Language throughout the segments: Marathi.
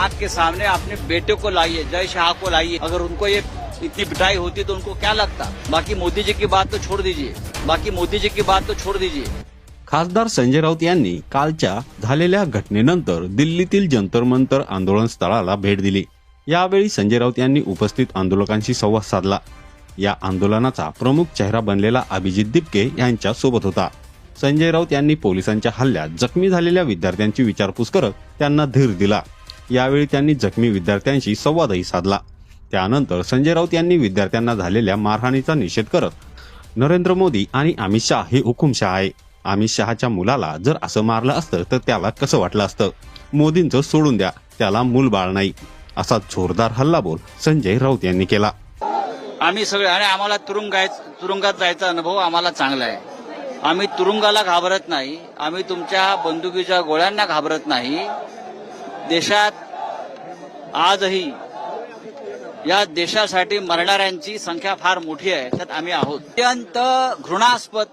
आंख के सामने अपने बेटे को लाइए, जय शाह को लाइए। अगर उनको ये इतनी पिटाई होती तो उनको क्या लगता। बाकी मोदी जी की बात तो छोड़ दीजिए। खासदार संजय राऊत यांनी कालच्या झालेल्या घटनेनंतर दिल्लीतील जंतर मंतर आंदोलन स्थळाला भेट दिली। यावेळी संजय राऊत यांनी उपस्थित आंदोलकांशी संवाद साधला। या आंदोलनाचा प्रमुख चेहरा बनलेला अभिजित दिपके यांच्या सोबत होता। संजय राऊत यांनी पोलिसांच्या हल्ल्यात जखमी झालेल्या विद्यार्थ्यांची विचारपूस करत त्यांना धीर दिला। यावेळी त्यांनी जखमी विद्यार्थ्यांशी संवादही साधला। त्यानंतर संजय राऊत यांनी विद्यार्थ्यांना झालेल्या मारहाणीचा निषेध करत नरेंद्र मोदी आणि अमित शाह हे हुकुमशाह आहे। अमित शहाच्या मुलाला जर असं मारलं असतं तर त्याला कसं वाटलं असतं। मोदींचं सोडून द्या, त्याला मूल बाळ नाही, असा जोरदार हल्लाबोल संजय राऊत यांनी केला। आम्ही सगळे आणि आम्हाला तुरुंगात जायचा अनुभव आम्हाला चांगला आहे। आम्ही तुरुंगाला घाबरत नाही, आम्ही तुमच्या बंदुकीच्या गोळ्यांना घाबरत नाही। देशात आजही या देशासाठी मरणाऱ्यांची संख्या फार मोठी आहे, त्यात आम्ही आहोत। अत्यंत घृणास्पद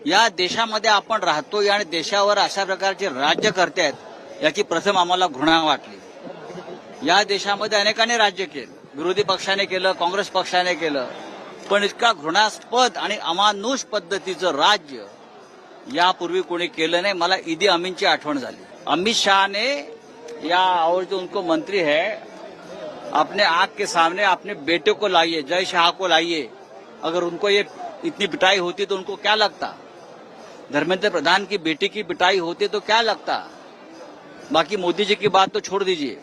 या देशामध्ये आपण राहतोय आणि देशावर अशा प्रकारचे राज्यकर्ते आहेत याची प्रथम आम्हाला घृणा वाटली। या देशामध्ये अनेकांनी राज्य केलं, विरोधी पक्षाने केलं, काँग्रेस पक्षाने केलं, पण इतका घृणास्पद आणि अमानुष पद्धतीचं राज्य यापूर्वी कोणी केलं नाही। मला ईदी अमीनची आठवण झाली। अमित शाह ने या और जो उनको मंत्री है अपने आंख के सामने अपने बेटे को लाइए, जय शाह को लाइए। अगर उनको ये इतनी पिटाई होती तो उनको क्या लगता। धर्मेंद्र प्रधान की बेटी की पिटाई होती तो क्या लगता। बाकी मोदी जी की बात तो छोड़ दीजिए।